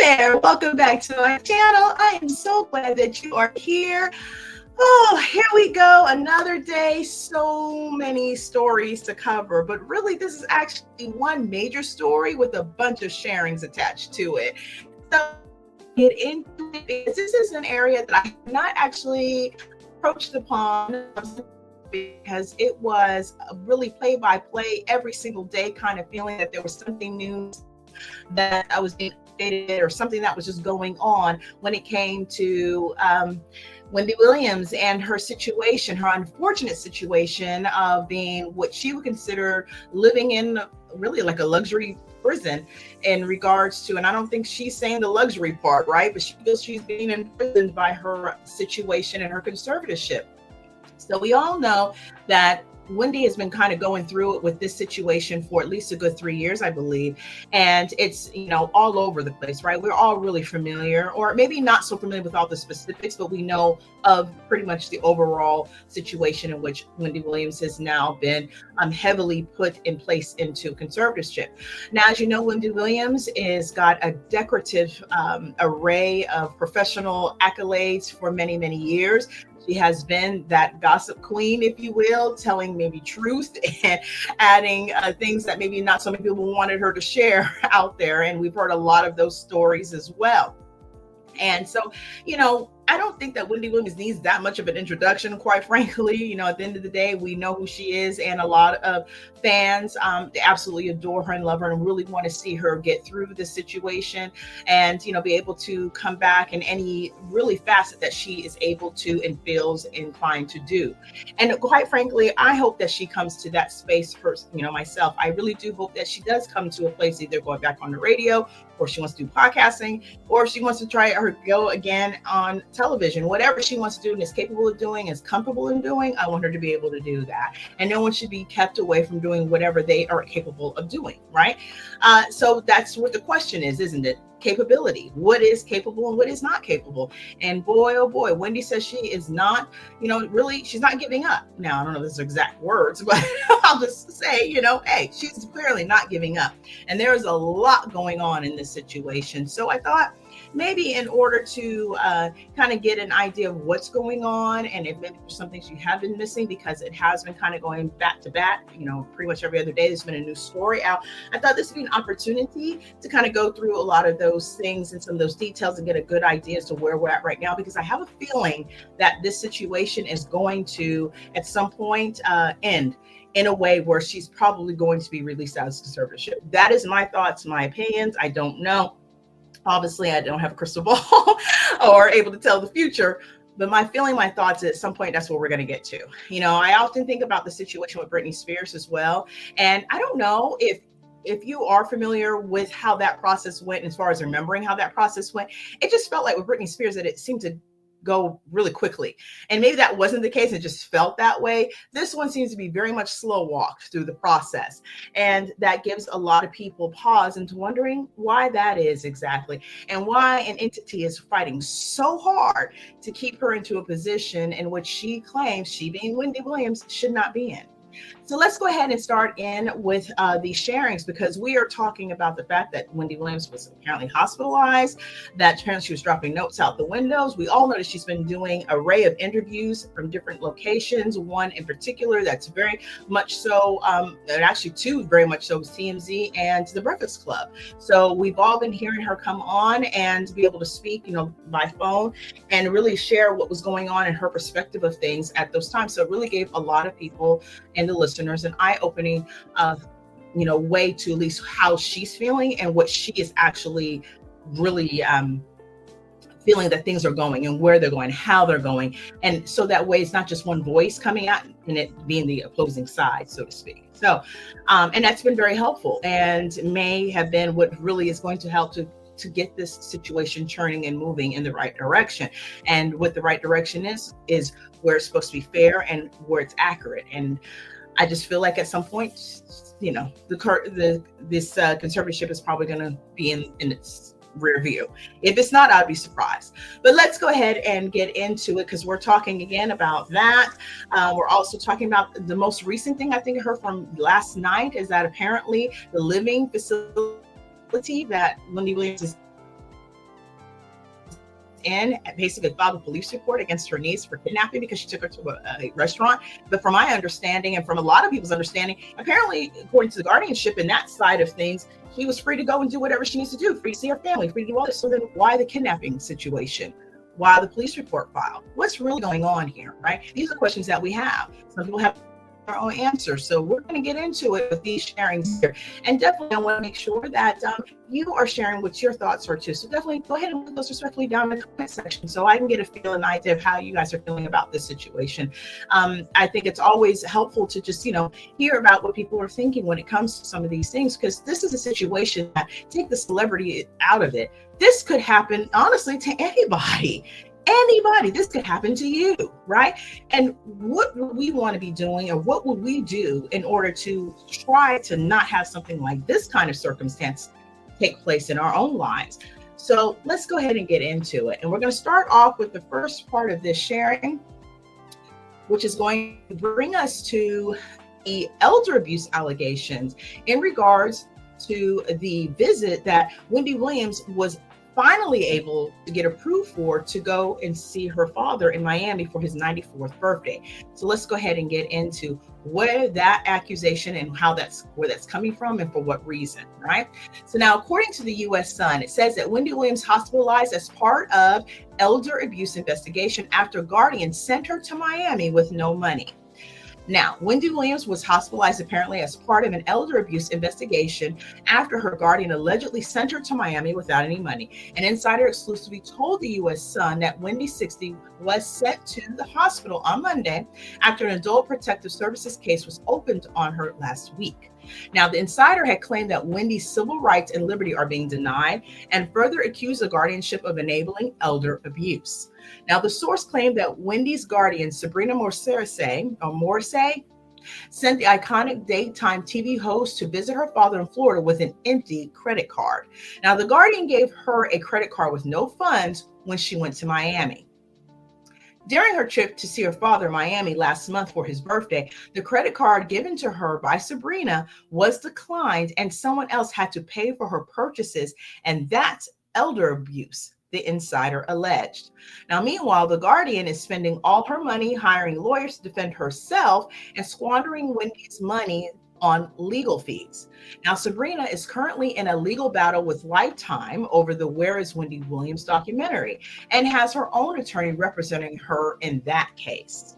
there, welcome back to my channel. I am so glad that you are here. Oh, here we go, another day, so many stories to cover, but really this is actually one major story with a bunch of sharings attached to it. So get into it because this is an area that I have not actually approached upon because it was a really play-by-play every single day kind of feeling that there was something new that I was being updated or something that was just going on when it came to Wendy Williams and her situation, her unfortunate situation of being what she would consider living in really like a luxury prison in regards to, and I don't think she's saying the luxury part, right? But she feels she's being imprisoned by her situation and her conservatorship. So we all know that Wendy has been kind of going through it with this situation for at least a good 3 years, I believe. And it's, all over the place, right? We're all really familiar, or maybe not so familiar with all the specifics, but we know of pretty much the overall situation in which Wendy Williams has now been heavily put in place into conservatorship. Now, as you know, Wendy Williams is got a decorative array of professional accolades for many, many years. She has been that gossip queen, if you will, telling maybe truth and adding things that maybe not so many people wanted her to share out there. And we've heard a lot of those stories as well. And so, I don't think that Wendy Williams needs that much of an introduction, quite frankly. At the end of the day, we know who she is, and a lot of fans, they absolutely adore her and love her and really want to see her get through this situation and, be able to come back in any really facet that she is able to and feels inclined to do. And quite frankly, I hope that she comes to that space first, myself. I really do hope that she does come to a place, either going back on the radio, or she wants to do podcasting, or if she wants to try her go again on television. Whatever she wants to do and is capable of doing, is comfortable in doing, I want her to be able to do that. And no one should be kept away from doing whatever they are capable of doing, right? So that's what the question is, isn't it? Capability. What is capable and what is not capable? And boy, oh boy, Wendy says she is not, really, she's not giving up. Now, I don't know if those are exact words, but I'll just say, hey, she's clearly not giving up. And there is a lot going on in this situation. So I thought, maybe in order to kind of get an idea of what's going on, and if maybe there's some things you have been missing, because it has been kind of going back to back, pretty much every other day there's been a new story out. I thought this would be an opportunity to kind of go through a lot of those things and some of those details and get a good idea as to where we're at right now, because I have a feeling that this situation is going to, at some point, end in a way where she's probably going to be released out of conservatorship. That is my thoughts, my opinions. I don't know. Obviously, I don't have a crystal ball or able to tell the future, but my feeling, my thoughts, at some point, that's where we're going to get to. I often think about the situation with Britney Spears as well. And I don't know if you are familiar with how that process went, as far as remembering how that process went. It just felt like with Britney Spears that it seemed to go really quickly. And maybe that wasn't the case. It just felt that way. This one seems to be very much slow walked through the process. And that gives a lot of people pause into wondering why that is exactly, and why an entity is fighting so hard to keep her into a position in which she claims, she being Wendy Williams, should not be in. So let's go ahead and start in with the sharings, because we are talking about the fact that Wendy Williams was apparently hospitalized, that she was dropping notes out the windows. We all know that she's been doing an array of interviews from different locations. One in particular that's very much so, and actually two very much so, TMZ and The Breakfast Club. So we've all been hearing her come on and be able to speak, by phone and really share what was going on in her perspective of things at those times. So it really gave a lot of people and the listeners an eye-opening way to at least how she's feeling and what she is actually really feeling that things are going and where they're going, how they're going. And so that way it's not just one voice coming out and it being the opposing side, so to speak. So, and that's been very helpful and may have been what really is going to help to get this situation churning and moving in the right direction. And what the right direction is where it's supposed to be fair and where it's accurate. And I just feel like at some point, this conservatorship is probably going to be in its rear view. If it's not, I'd be surprised. But let's go ahead and get into it, because we're talking again about that. We're also talking about the most recent thing I think I heard from last night is that apparently the living facility that Wendy Williams is in and basically filed a police report against her niece for kidnapping because she took her to a restaurant. But from my understanding and from a lot of people's understanding, apparently, according to the guardianship and that side of things, she was free to go and do whatever she needs to do, free to see her family, free to do all this. So then why the kidnapping situation? Why the police report filed? What's really going on here, right? These are questions that we have. Some people have their own answers. So we're going to get into it with these sharings here. And definitely I want to make sure that you are sharing what your thoughts are too. So definitely go ahead and put those respectfully down in the comment section so I can get a feel and idea of how you guys are feeling about this situation. I think it's always helpful to just, hear about what people are thinking when it comes to some of these things, because this is a situation that, take the celebrity out of it, this could happen honestly to anybody. This could happen to you, right? And what would we want to be doing, or what would we do in order to try to not have something like this kind of circumstance take place in our own lives? So let's go ahead and get into it. And we're going to start off with the first part of this sharing, which is going to bring us to the elder abuse allegations in regards to the visit that Wendy Williams was finally able to get approved for, to go and see her father in Miami for his 94th birthday. So let's go ahead and get into where that accusation and where that's coming from and for what reason, right? So now, according to the U.S. Sun, it says that Wendy Williams hospitalized as part of elder abuse investigation after Guardian sent her to Miami with no money. Now, Wendy Williams was hospitalized apparently as part of an elder abuse investigation after her guardian allegedly sent her to Miami without any money. An insider exclusively told the U.S. Sun that Wendy, 60, was sent to the hospital on Monday after an adult protective services case was opened on her last week. Now, the insider had claimed that Wendy's civil rights and liberty are being denied, and further accused the guardianship of enabling elder abuse. Now, the source claimed that Wendy's guardian, Sabrina Morse, sent the iconic daytime TV host to visit her father in Florida with an empty credit card. Now, the guardian gave her a credit card with no funds when she went to Miami. During her trip to see her father in Miami last month for his birthday, the credit card given to her by Sabrina was declined, and someone else had to pay for her purchases, and that's elder abuse, the insider alleged. Now, meanwhile, the guardian is spending all her money hiring lawyers to defend herself and squandering Wendy's money on legal fees. Now, Sabrina is currently in a legal battle with Lifetime over the Where is Wendy Williams documentary, and has her own attorney representing her in that case.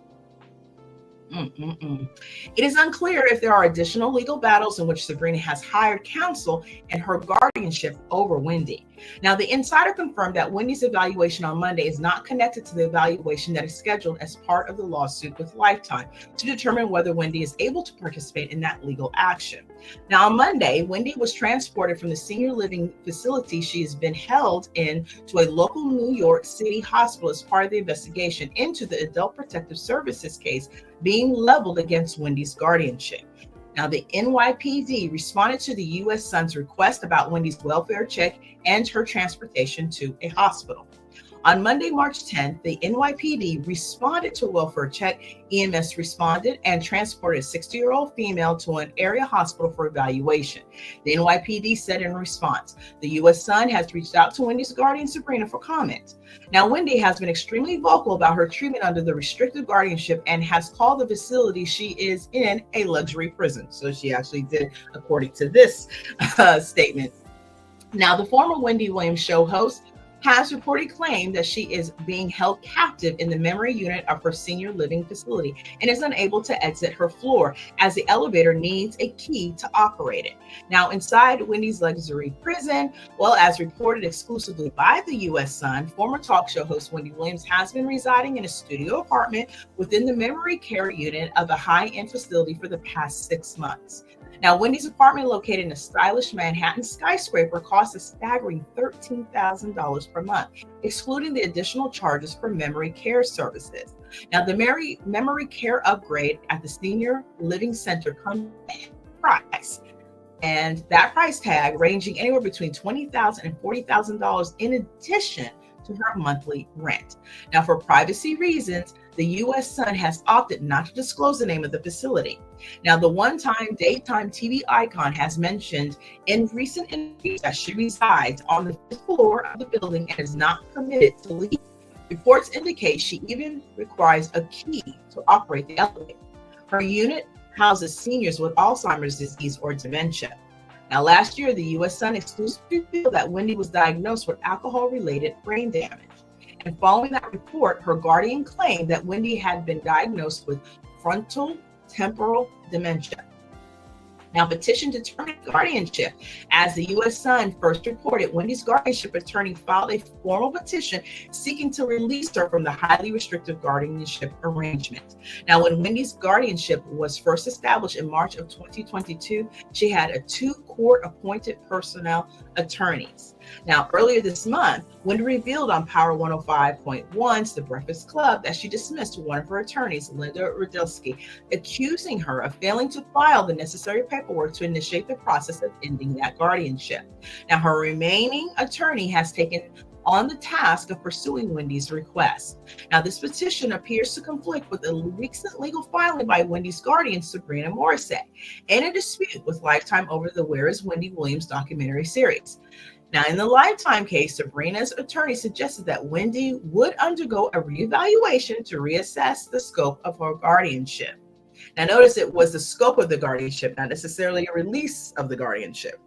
It is unclear if there are additional legal battles in which Sabrina has hired counsel in her guardianship over Wendy. Now, the insider confirmed that Wendy's evaluation on Monday is not connected to the evaluation that is scheduled as part of the lawsuit with Lifetime to determine whether Wendy is able to participate in that legal action. Now, on Monday, Wendy was transported from the senior living facility she has been held in to a local New York City hospital as part of the investigation into the Adult Protective Services case being leveled against Wendy's guardianship. Now, the NYPD responded to the U.S. Sun's request about Wendy's welfare check and her transportation to a hospital. On Monday, March 10th, the NYPD responded to a welfare check. EMS responded and transported a 60-year-old female to an area hospital for evaluation. The NYPD said in response, the U.S. Sun has reached out to Wendy's guardian, Sabrina, for comment. Now, Wendy has been extremely vocal about her treatment under the restrictive guardianship and has called the facility she is in a luxury prison. So she actually did, according to this statement. Now, the former Wendy Williams show host has reportedly claimed that she is being held captive in the memory unit of her senior living facility and is unable to exit her floor as the elevator needs a key to operate it. Now, inside Wendy's luxury prison, well, as reported exclusively by the U.S. Sun, former talk show host Wendy Williams has been residing in a studio apartment within the memory care unit of a high-end facility for the past 6 months. Now, Wendy's apartment, located in a stylish Manhattan skyscraper, costs a staggering $13,000 per month, excluding the additional charges for memory care services. Now, the memory care upgrade at the Senior Living Center comes at a price, and that price tag ranging anywhere between $20,000 and $40,000 in addition to her monthly rent. Now, for privacy reasons, the U.S. Sun has opted not to disclose the name of the facility. Now, the one-time daytime TV icon has mentioned in recent interviews that she resides on the fifth floor of the building and is not permitted to leave. Reports indicate she even requires a key to operate the elevator. Her unit houses seniors with Alzheimer's disease or dementia. Now, last year, the U.S. Sun exclusively revealed that Wendy was diagnosed with alcohol-related brain damage. And following that report, her guardian claimed that Wendy had been diagnosed with frontal temporal dementia. Now, petition to terminate guardianship. As the U.S. Sun first reported, Wendy's guardianship attorney filed a formal petition seeking to release her from the highly restrictive guardianship arrangement. Now, when Wendy's guardianship was first established in March of 2022, she had two court-appointed personnel attorneys. Now, earlier this month, Wendy revealed on Power 105.1's The Breakfast Club that she dismissed one of her attorneys, Linda Radilski, accusing her of failing to file the necessary paperwork to initiate the process of ending that guardianship. Now, her remaining attorney has taken on the task of pursuing Wendy's request. Now, this petition appears to conflict with a recent legal filing by Wendy's guardian, Sabrina in a dispute with Lifetime over the Where is Wendy Williams documentary series. Now, in the Lifetime case, Sabrina's attorney suggested that Wendy would undergo a reevaluation to reassess the scope of her guardianship. Now, notice it was the scope of the guardianship, not necessarily a release of the guardianship.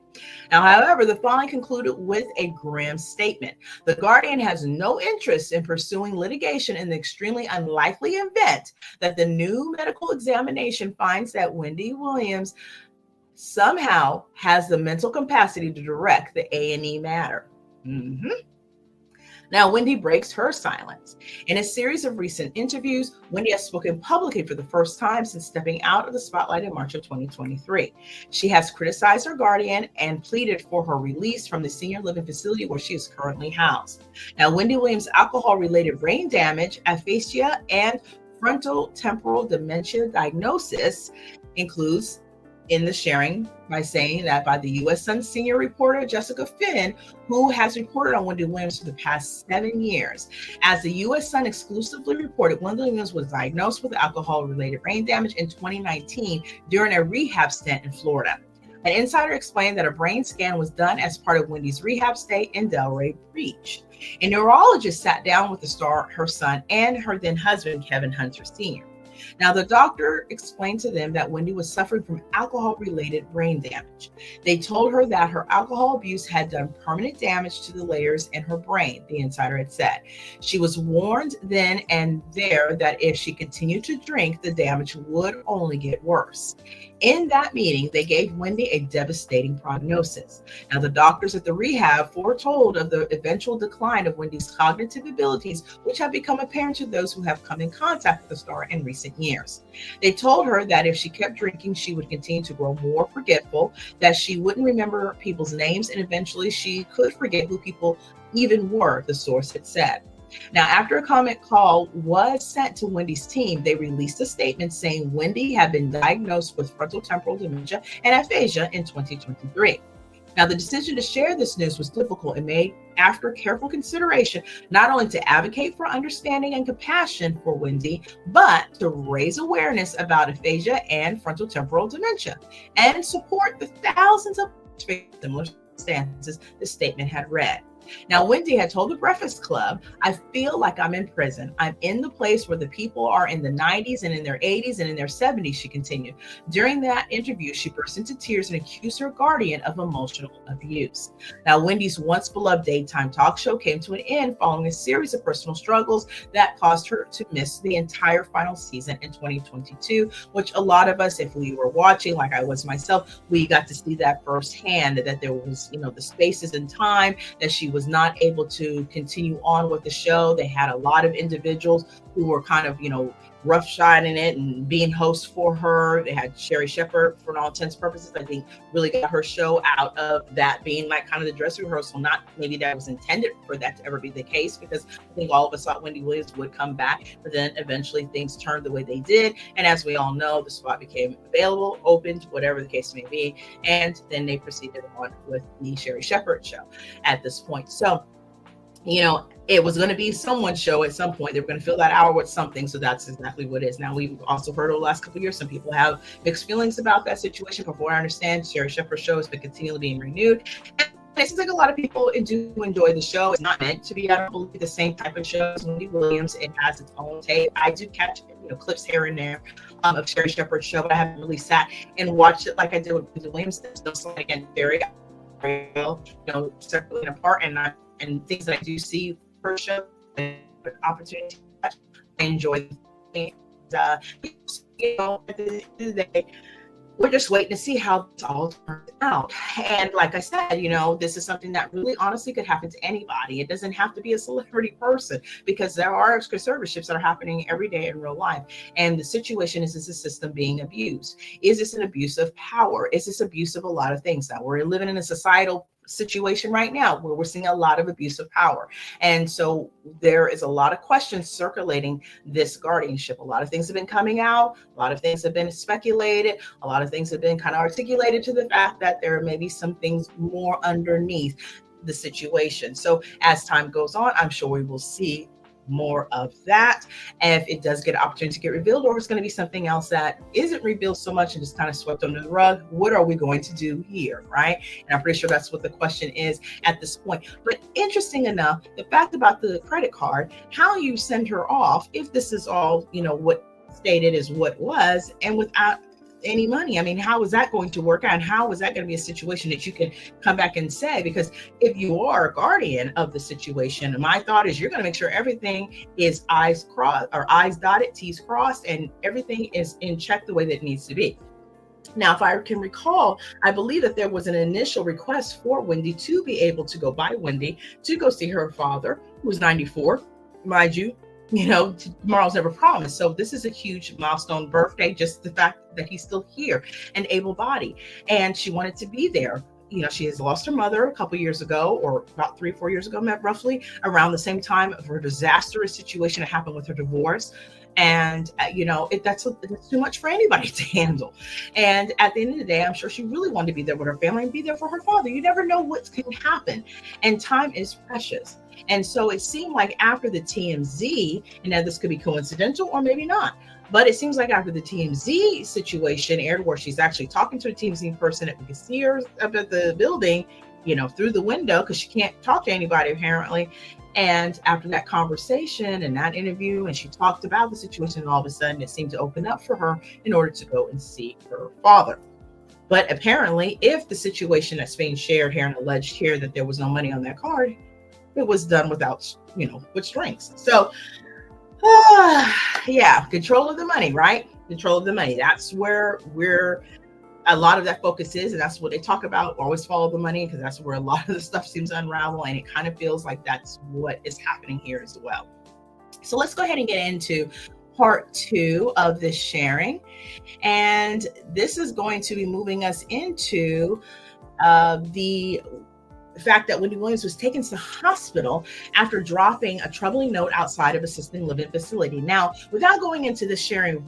Now, however, the filing concluded with a grim statement. The guardian has no interest in pursuing litigation in the extremely unlikely event that the new medical examination finds that Wendy Williams somehow has the mental capacity to direct the A&E matter. Now, Wendy breaks her silence. In a series of recent interviews, Wendy has spoken publicly for the first time since stepping out of the spotlight in March of 2023. She has criticized her guardian and pleaded for her release from the senior living facility where she is currently housed. Now, Wendy Williams' alcohol-related brain damage, aphasia, and frontal temporal dementia diagnosis includes in the sharing by saying that by the U.S. Sun senior reporter Jessica Finn, who has reported on Wendy Williams for the past 7 years. As the U.S. Sun exclusively reported, Wendy Williams was diagnosed with alcohol-related brain damage in 2019 during a rehab stint in Florida. An insider explained that a brain scan was done as part of Wendy's rehab stay in Delray Beach. A neurologist sat down with the star, her son, and her then husband, Kevin Hunter Sr. Now, the doctor explained to them that Wendy was suffering from alcohol-related brain damage. They told her that her alcohol abuse had done permanent damage to the layers in her brain, the insider had said. She was warned then and there that if she continued to drink, the damage would only get worse. In that meeting, they gave Wendy a devastating prognosis. Now, the doctors at the rehab foretold of the eventual decline of Wendy's cognitive abilities, which have become apparent to those who have come in contact with the star in recent years. They told her that if she kept drinking, she would continue to grow more forgetful, that she wouldn't remember people's names, and eventually she could forget who people even were, the source had said. Now, after a comment call was sent to Wendy's team, they released a statement saying Wendy had been diagnosed with frontotemporal dementia and aphasia in 2023. Now, the decision to share this news was difficult and made after careful consideration, not only to advocate for understanding and compassion for Wendy, but to raise awareness about aphasia and frontotemporal dementia and support the thousands of similar circumstances the statement had read. Now, Wendy had told the Breakfast Club, "I feel like I'm in prison. I'm in the place where the people are in the 90s and in their 80s and in their 70s," she continued. During that interview, she burst into tears and accused her guardian of emotional abuse. Now, Wendy's once beloved daytime talk show came to an end following a series of personal struggles that caused her to miss the entire final season in 2022, which a lot of us, if we were watching, like I was myself, we got to see that firsthand, that there was, the spaces in time that she was not able to continue on with the show. They had a lot of individuals who were kind of, roughshining it and being hosts for her. They had Sherry Shepherd, for all intents and purposes, I think really got her show out of that being like kind of the dress rehearsal. Not maybe that was intended for that to ever be the case, because I think all of us thought Wendy Williams would come back, but then eventually things turned the way they did. And as we all know, the spot became available, opened, whatever the case may be. And then they proceeded on with the Sherry Shepherd show at this point. So, it was going to be someone's show at some point. They were going to fill that hour with something. So that's exactly what it is. Now, we've also heard over the last couple of years, some people have mixed feelings about that situation. Before I understand, Sherry Shepherd's show has been continually being renewed. And it seems like a lot of people do enjoy the show. It's not meant to be, I don't believe, the same type of show as Wendy Williams. It has its own tape. I do catch, clips here and there of Sherry Shepherd's show, but I haven't really sat and watched it like I did with Wendy Williams. It's still, again, very real, separately and apart, and things that I do see her show, opportunity. I enjoy it. At the end of the day, we're just waiting to see how this all turns out. And like I said, this is something that really honestly could happen to anybody. It doesn't have to be a celebrity person, because there are conservatorships that are happening every day in real life. And the situation is the system being abused? Is this an abuse of power? Is this abuse of a lot of things? That we're living in a societal situation right now where we're seeing a lot of abuse of power. And so there is a lot of questions circulating this guardianship. A lot of things have been coming out. A lot of things have been speculated. A lot of things have been kind of articulated to the fact that there may be some things more underneath the situation. So as time goes on, I'm sure we will see more of that. And if it does get an opportunity to get revealed, or it's going to be something else that isn't revealed so much and just kind of swept under the rug, what are we going to do here, right? And I'm pretty sure that's what the question is at this point. But interesting enough, the fact about the credit card, how you send her off, if this is all, what stated is what was, and without any money. I mean, how is that going to work out? And how is that going to be a situation that you can come back and say? Because if you are a guardian of the situation, my thought is you're going to make sure everything is I's crossed, or I's dotted, T's crossed, and everything is in check the way that it needs to be. Now, if I can recall, I believe that there was an initial request for Wendy to be able to go by Wendy to go see her father, who was 94, mind you. Tomorrow's never promised. So this is a huge milestone birthday, just the fact that he's still here and able-bodied. And she wanted to be there. She has lost her mother a couple years ago, or about 3-4 years ago, roughly around the same time of her disastrous situation that happened with her divorce. And, that's too much for anybody to handle. And at the end of the day, I'm sure she really wanted to be there with her family and be there for her father. You never know what can happen. And time is precious. And so it seemed like after the TMZ, and now this could be coincidental or maybe not, but it seems like after the TMZ situation aired, where she's actually talking to a TMZ person, that we can see her up at the building, through the window, because she can't talk to anybody apparently. And after that conversation and that interview, and she talked about the situation, and all of a sudden it seemed to open up for her in order to go and see her father. But apparently, if the situation that's being shared here and alleged here, that there was no money on that card, it was done without, with strings. So, control of the money, right? Control of the money. That's where a lot of that focus is, and that's what they talk about. Always follow the money, because that's where a lot of the stuff seems to unravel, and it kind of feels like that's what is happening here as well. So let's go ahead and get into part 2 of this sharing, and this is going to be moving us into the fact that Wendy Williams was taken to the hospital after dropping a troubling note outside of assisted living facility. Now, without going into this sharing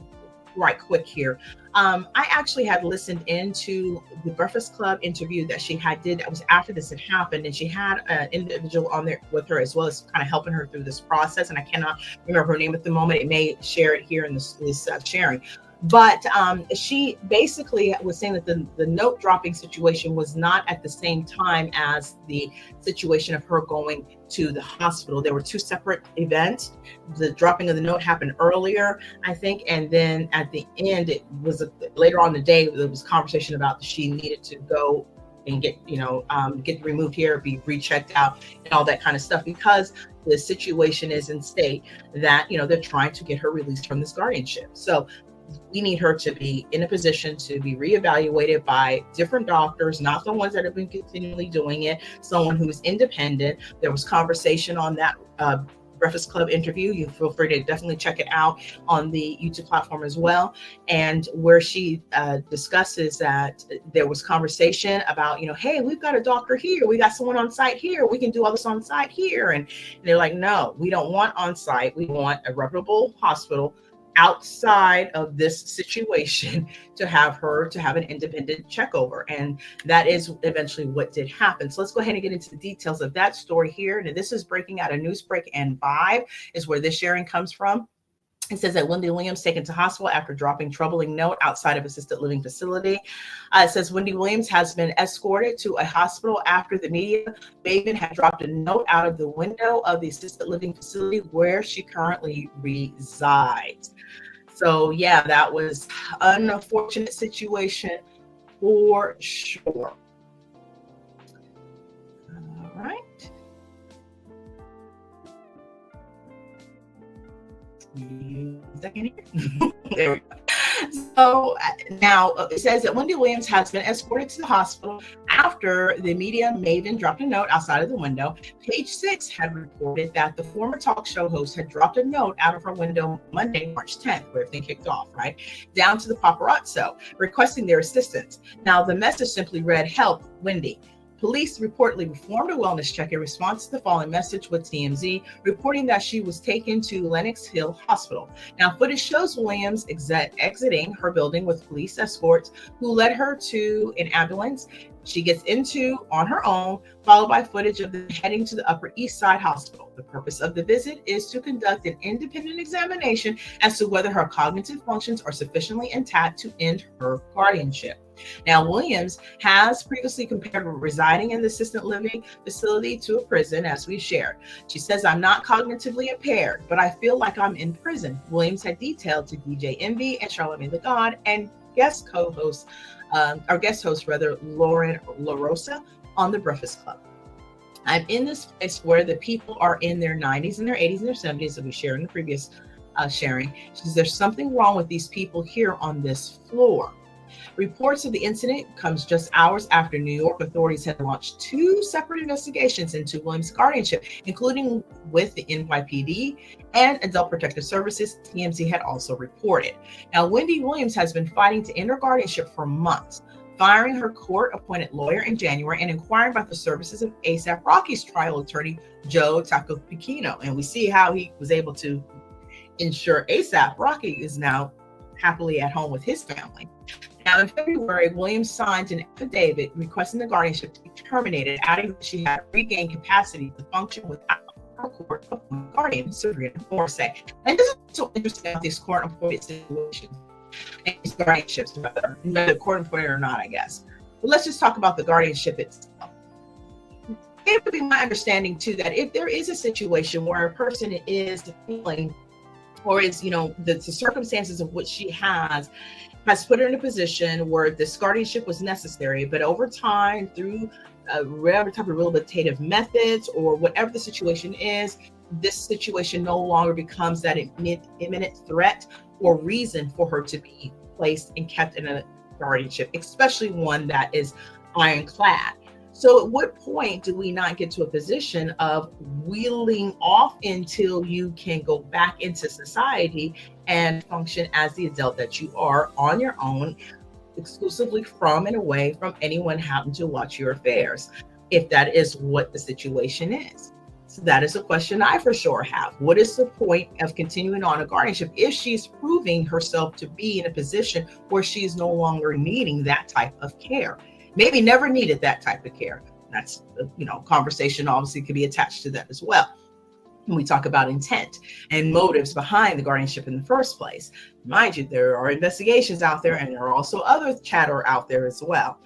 right quick here, I actually had listened into the Breakfast Club interview that she did. That was after this had happened, and she had an individual on there with her, as well as kind of helping her through this process. And I cannot remember her name at the moment. It may share it here in this sharing. But she basically was saying that the note dropping situation was not at the same time as the situation of her going to the hospital. There were 2 separate events. The dropping of the note happened earlier, I think, and then at the end, it was later on in the day, there was conversation about she needed to go and get removed here, be rechecked out, and all that kind of stuff, because the situation is in state that they're trying to get her released from this guardianship. So we need her to be in a position to be reevaluated by different doctors, not the ones that have been continually doing it, someone who is independent. There was conversation on that Breakfast Club interview. You feel free to definitely check it out on the YouTube platform as well. And where she discusses that there was conversation about, hey, we've got a doctor here. We got someone on site here. We can do all this on site here. And they're like, no, we don't want on site. We want a reputable hospital outside of this situation to have an independent check over. And that is eventually what did happen. So let's go ahead and get into the details of that story here. And this is breaking out of Newsbreak and Vibe is where this sharing comes from. It says that Wendy Williams taken to hospital after dropping troubling note outside of assisted living facility. It says Wendy Williams has been escorted to a hospital after the media maven had dropped a note out of the window of the assisted living facility where she currently resides. So yeah, that was an unfortunate situation for sure. All right. Second here. There we go. So now it says that Wendy Williams has been escorted to the hospital after the media maven dropped a note outside of the window. Page 6 had reported that the former talk show host had dropped a note out of her window Monday, March 10th, where everything kicked off, right? Down to the paparazzo, requesting their assistance. Now, the message simply read, "Help, Wendy." Police reportedly performed a wellness check in response to the following message with TMZ, reporting that she was taken to Lenox Hill Hospital. Now, footage shows Williams exiting her building with police escorts who led her to an ambulance she gets into on her own, followed by footage of them heading to the Upper East Side Hospital. The purpose of the visit is to conduct an independent examination as to whether her cognitive functions are sufficiently intact to end her guardianship. Now, Williams has previously compared residing in the assisted living facility to a prison, as we shared. She says, "I'm not cognitively impaired, but I feel like I'm in prison." Williams had detailed to DJ Envy and Charlamagne Tha God and guest host Lauren LaRosa on The Breakfast Club. "I'm in this place where the people are in their 90s and their 80s and their 70s," that we shared in the previous sharing. She says, "There's something wrong with these people here on this floor." Reports of the incident comes just hours after New York authorities had launched 2 separate investigations into Williams' guardianship, including with the NYPD and Adult Protective Services, TMZ had also reported. Now, Wendy Williams has been fighting to end her guardianship for months, firing her court-appointed lawyer in January and inquiring about the services of ASAP Rocky's trial attorney, Joe Tacopicino. And we see how he was able to ensure ASAP Rocky is now happily at home with his family. Now, in February, Williams signed an affidavit requesting the guardianship to be terminated, adding that she had regained capacity to function without her court-appointed guardian, Sabrina. And this is so interesting about these court-appointed situations, and these guardianships, whether court-appointed or not, I guess. But let's just talk about the guardianship itself. It would be my understanding, too, that if there is a situation where a person is feeling, or is, the circumstances of what she has put her in a position where this guardianship was necessary, but over time, through whatever type of rehabilitative methods or whatever the situation is, this situation no longer becomes that imminent threat or reason for her to be placed and kept in a guardianship, especially one that is ironclad. So at what point do we not get to a position of wheeling off until you can go back into society and function as the adult that you are on your own, exclusively from and away from anyone having to watch your affairs, if that is what the situation is? So that is a question I for sure have. What is the point of continuing on a guardianship if she's proving herself to be in a position where she's no longer needing that type of care? Maybe never needed that type of care. That's, conversation obviously could be attached to that as well. When we talk about intent and motives behind the guardianship in the first place. Mind you, there are investigations out there and there are also other chatter out there as well.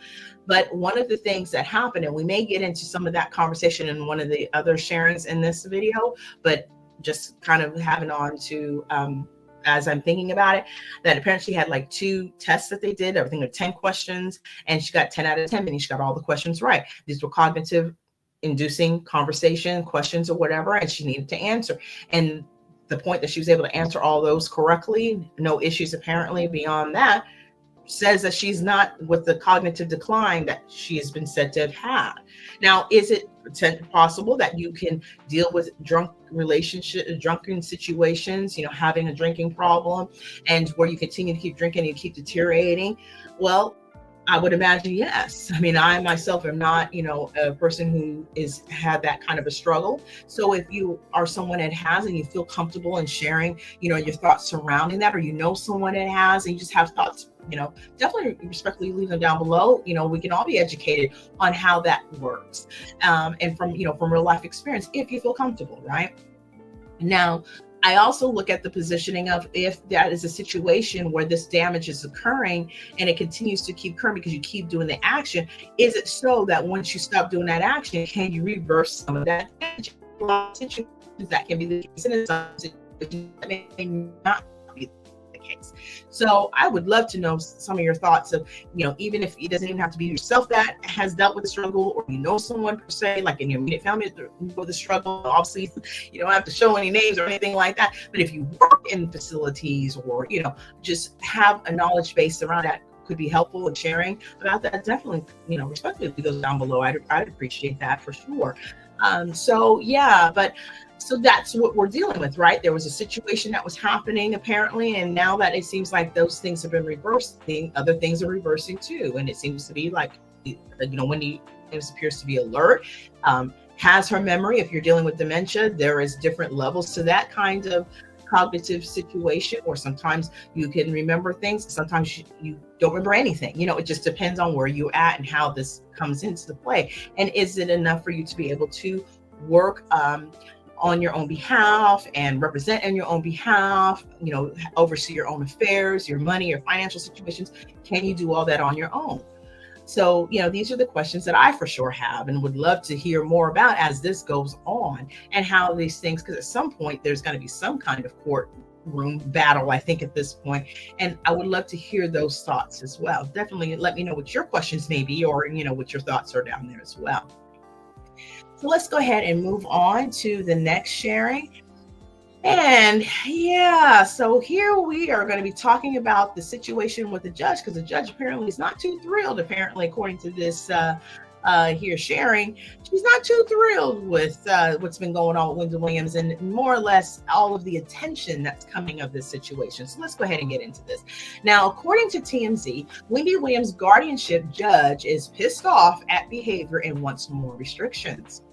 But one of the things that happened, and we may get into some of that conversation in one of the other sharings in this video, but just kind of having on to, as I'm thinking about it, that apparently she had like 2 tests that they did, everything with 10 questions, and she got 10 out of 10, meaning she got all the questions right. These were cognitive inducing conversation questions or whatever, and she needed to answer. And the point that she was able to answer all those correctly, no issues apparently beyond that, says that she's not with the cognitive decline that she has been said to have had. Now, is it possible that you can deal with drunken situations, having a drinking problem, and where you continue to keep drinking and keep deteriorating? Well, I would imagine yes. I mean, I myself am not, a person who is had that kind of a struggle. So if you are someone that has and you feel comfortable in sharing, your thoughts surrounding that, or someone that has and you just have thoughts, definitely respectfully leave them down below. We can all be educated on how that works. And from real life experience, if you feel comfortable, right? Now, I also look at the positioning of if that is a situation where this damage is occurring and it continues to keep occurring because you keep doing the action, is it so that once you stop doing that action, can you reverse some of that damage? A lot of situations that can be the case, and in some situations that may not be the case. So I would love to know some of your thoughts of, even if it doesn't even have to be yourself that has dealt with the struggle, or someone per se, like in your immediate family with the struggle. Obviously, you don't have to show any names or anything like that. But if you work in facilities or, just have a knowledge base around that could be helpful in sharing about that, definitely, respectfully goes down below. I'd appreciate that for sure. So that's what we're dealing with, right? There was a situation that was happening apparently, and now that it seems like those things have been reversed, other things are reversing too. And it seems to be like, Wendy appears to be alert, has her memory. If you're dealing with dementia, there is different levels to that kind of cognitive situation, or sometimes you can remember things, sometimes you don't remember anything. It just depends on where you're at and how this comes into the play. And is it enough for you to be able to work on your own behalf and represent in your own behalf, oversee your own affairs, your money, your financial situations? Can you do all that on your own? So, these are the questions that I for sure have and would love to hear more about as this goes on, and how these things, because at some point there's going to be some kind of courtroom battle, I think, at this point. And I would love to hear those thoughts as well. Definitely let me know what your questions may be, or, what your thoughts are down there as well. So let's go ahead and move on to the next sharing. And so here we are going to be talking about the situation with the judge, because the judge apparently is not too thrilled, apparently, according to this here sharing. She's not too thrilled with what's been going on with Wendy Williams, and more or less all of the attention that's coming of this situation. So let's go ahead and get into this. Now, according to TMZ, Wendy Williams' guardianship judge is pissed off at behavior and wants more restrictions.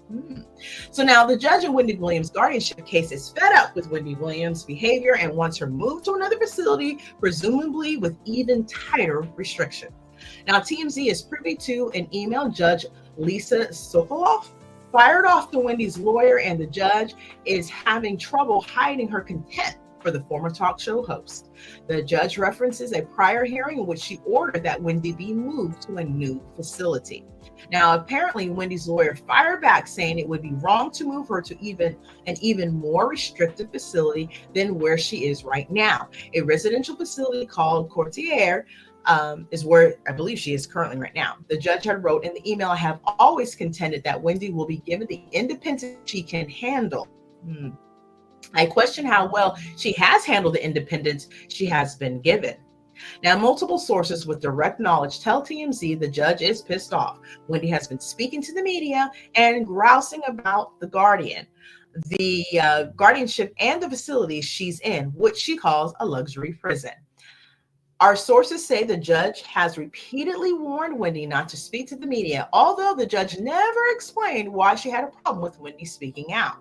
So now the judge in Wendy Williams' guardianship case is fed up with Wendy Williams' behavior and wants her moved to another facility, presumably with even tighter restrictions. Now, TMZ is privy to an email. Judge Lisa Sokoloff fired off to Wendy's lawyer, and the judge is having trouble hiding her contempt for the former talk show host. The judge references a prior hearing in which she ordered that Wendy be moved to a new facility. Now, apparently, Wendy's lawyer fired back, saying it would be wrong to move her to an even more restrictive facility than where she is right now. A residential facility called Courtier is where I believe she is currently right now. The judge had wrote in the email, "I have always contended that Wendy will be given the independence she can handle." I question how well she has handled the independence she has been given. Now, multiple sources with direct knowledge tell TMZ the judge is pissed off. Wendy has been speaking to the media and grousing about the guardianship and the facility she's in, which she calls a luxury prison. Our sources say the judge has repeatedly warned Wendy not to speak to the media, although the judge never explained why she had a problem with Wendy speaking out.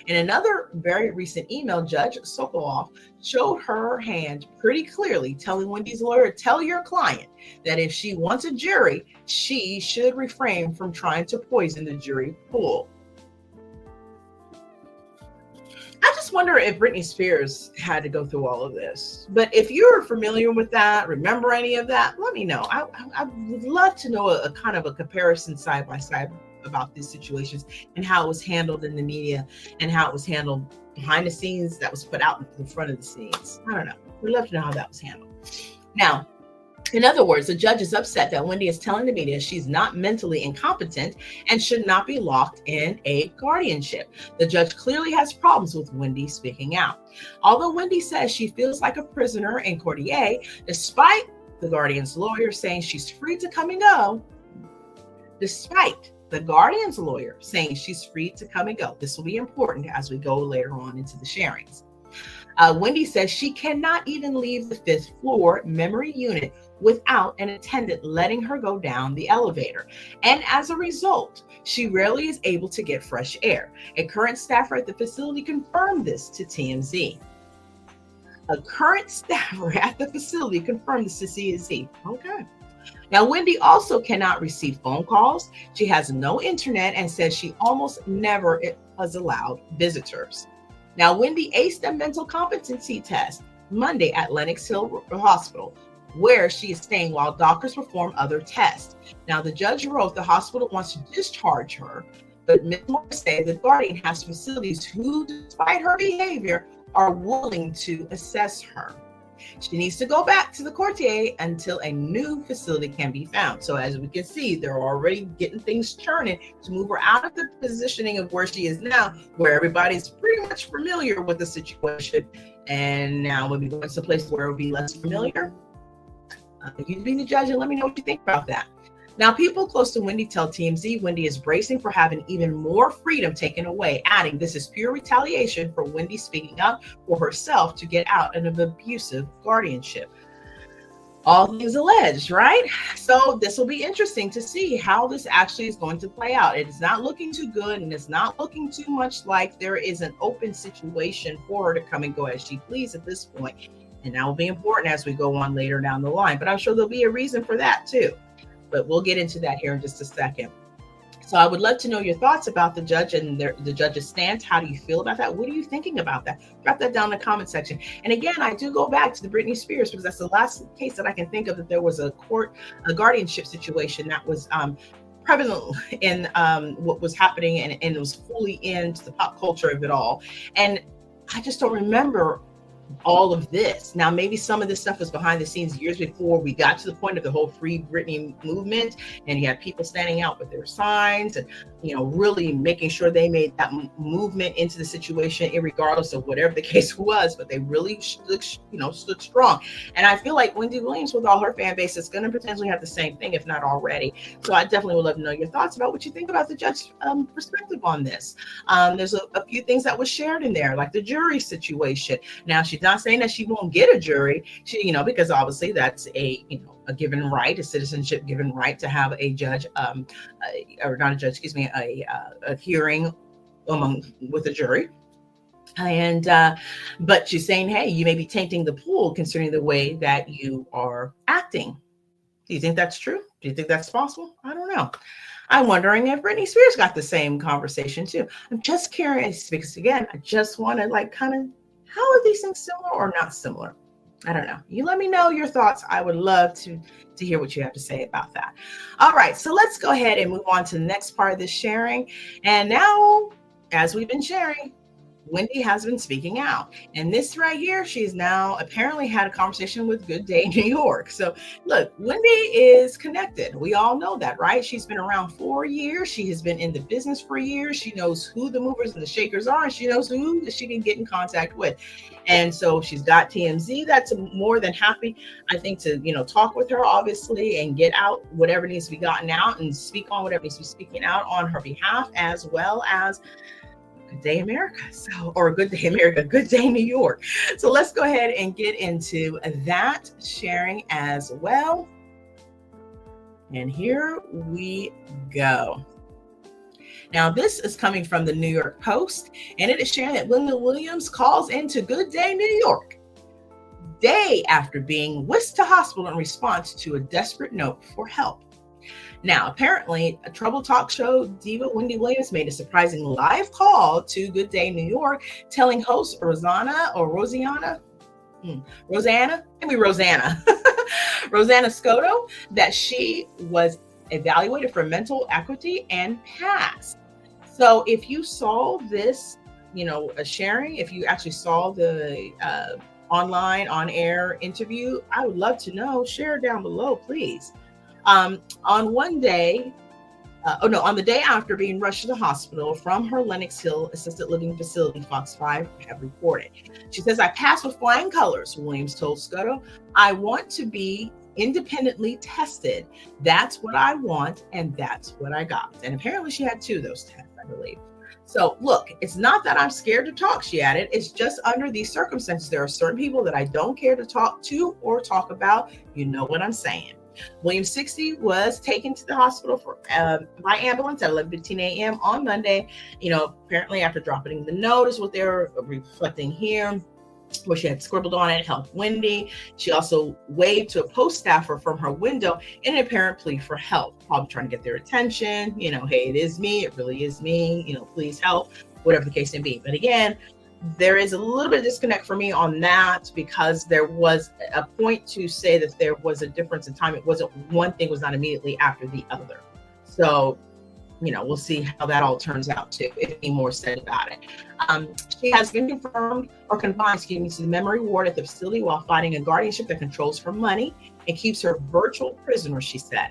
In another very recent email, Judge Sokoloff showed her hand pretty clearly, telling Wendy's lawyer, "Tell your client that if she wants a jury, she should refrain from trying to poison the jury pool." I just wonder if Britney Spears had to go through all of this. But if you're familiar with that, remember any of that, let me know. I would love to know a kind of a comparison side by side about these situations and how it was handled in the media and how it was handled behind the scenes, that was put out in front of the scenes. I don't know. We'd love to know how that was handled. Now, in other words, the judge is upset that Wendy is telling the media she's not mentally incompetent and should not be locked in a guardianship. The judge clearly has problems with Wendy speaking out. Although Wendy says she feels like a prisoner in Courtier, despite the guardian's lawyer saying she's free to come and go, despite the guardian's lawyer saying she's free to come and go. This will be important as we go later on into the sharings. Wendy says she cannot even leave the 5th floor memory unit without an attendant letting her go down the elevator. And as a result, she rarely is able to get fresh air. A current staffer at the facility confirmed this to TMZ. A current staffer at the facility confirmed this to TMZ. Okay. Now, Wendy also cannot receive phone calls. She has no internet and says she almost never is allowed visitors. Now, Wendy aced a mental competency test Monday at Lenox Hill Hospital, where she is staying while doctors perform other tests. Now, the judge wrote the hospital wants to discharge her, but Ms. Moore said the Guardian has facilities who, despite her behavior, are willing to assess her. She needs to go back to the Quartier until a new facility can be found. So as we can see, they're already getting things churning to move her out of the positioning of where she is now, where everybody's pretty much familiar with the situation. And now when we go into a place where it will be less familiar, you be the judge and let me know what you think about that. Now, people close to Wendy tell TMZ Wendy is bracing for having even more freedom taken away, adding this is pure retaliation for Wendy speaking up for herself to get out of an abusive guardianship. All things alleged, right? So this will be interesting to see how this actually is going to play out. It's not looking too good, and it's not looking too much like there is an open situation for her to come and go as she pleases at this point. And that will be important as we go on later down the line. But I'm sure there'll be a reason for that too. But we'll get into that here in just a second. So I would love to know your thoughts about the judge and the judge's stance. How do you feel about that? What are you thinking about that? Drop that down in the comment section. And again, I do go back to the Britney Spears because that's the last case that I can think of that there was a guardianship situation that was prevalent in what was happening, and it was fully into the pop culture of it all. And I just don't remember all of this. Now, maybe some of this stuff was behind the scenes years before we got to the point of the whole Free Britney movement, and you had people standing out with their signs and, really making sure they made that movement into the situation, irregardless of whatever the case was. But they really stood strong. And I feel like Wendy Williams, with all her fan base, is going to potentially have the same thing, if not already. So I definitely would love to know your thoughts about what you think about the judge's perspective on this. There's a few things that was shared in there, like the jury situation. Now, she's not saying that she won't get a jury, because obviously that's a given right, a citizenship given right to have a judge, or not a judge, excuse me, a hearing with a jury. And but she's saying, hey, you may be tainting the pool considering the way that you are acting. Do you think that's true? Do you think that's possible? I don't know. I'm wondering if Britney Spears got the same conversation too. I'm just curious because, again, I just want to how are these things similar or not similar? I don't know. You let me know your thoughts. I would love to hear what you have to say about that. All right, so let's go ahead and move on to the next part of this sharing. And now, as we've been sharing, Wendy has been speaking out. And this right here, she's now apparently had a conversation with Good Day New York. So look, Wendy is connected. We all know that, right? She's been around for years. She has been in the business for years. She knows who the movers and the shakers are, and she knows who she can get in contact with. And so she's got TMZ that's more than happy, I think, to, talk with her, obviously, and get out whatever needs to be gotten out and speak on whatever needs to be speaking out on her behalf, as well as Good Day America. Or Good Day America, Good Day New York. So let's go ahead and get into that sharing as well. And here we go. Now, this is coming from the New York Post, and it is sharing that Wendy Williams calls into Good Day New York day after being whisked to hospital in response to a desperate note for help. Now, apparently, a Trouble Talk Show diva Wendy Williams made a surprising live call to Good Day New York, telling host Rosanna Scotto that she was evaluated for mental acuity and passed. So if you saw this, a sharing, if you actually saw the online on-air interview, I would love to know. Share down below, please. On the day after being rushed to the hospital from her Lenox Hill assisted living facility, Fox 5 have reported. She says, I passed with flying colors, Williams told Scotto. I want to be independently tested. That's what I want, and that's what I got. And apparently she had 2 of those tests, I believe. So look, it's not that I'm scared to talk, she added. It's just under these circumstances, there are certain people that I don't care to talk to or talk about. You know what I'm saying. Williams, 60, was taken to the hospital by ambulance at 11:15 a.m. on Monday. Apparently after dropping the note is what they're reflecting here, where she had scribbled on it, help Wendy. She also waved to a post staffer from her window in an apparent plea for help, probably trying to get their attention. Hey, it is me. It really is me. Please help, whatever the case may be. But again, there is a little bit of disconnect for me on that, because there was a point to say that there was a difference in time. It wasn't, one thing was not immediately after the other. So, we'll see how that all turns out too, if any more said about it. She has been confined to the memory ward at the facility while fighting a guardianship that controls her money and keeps her virtual prisoner, she said.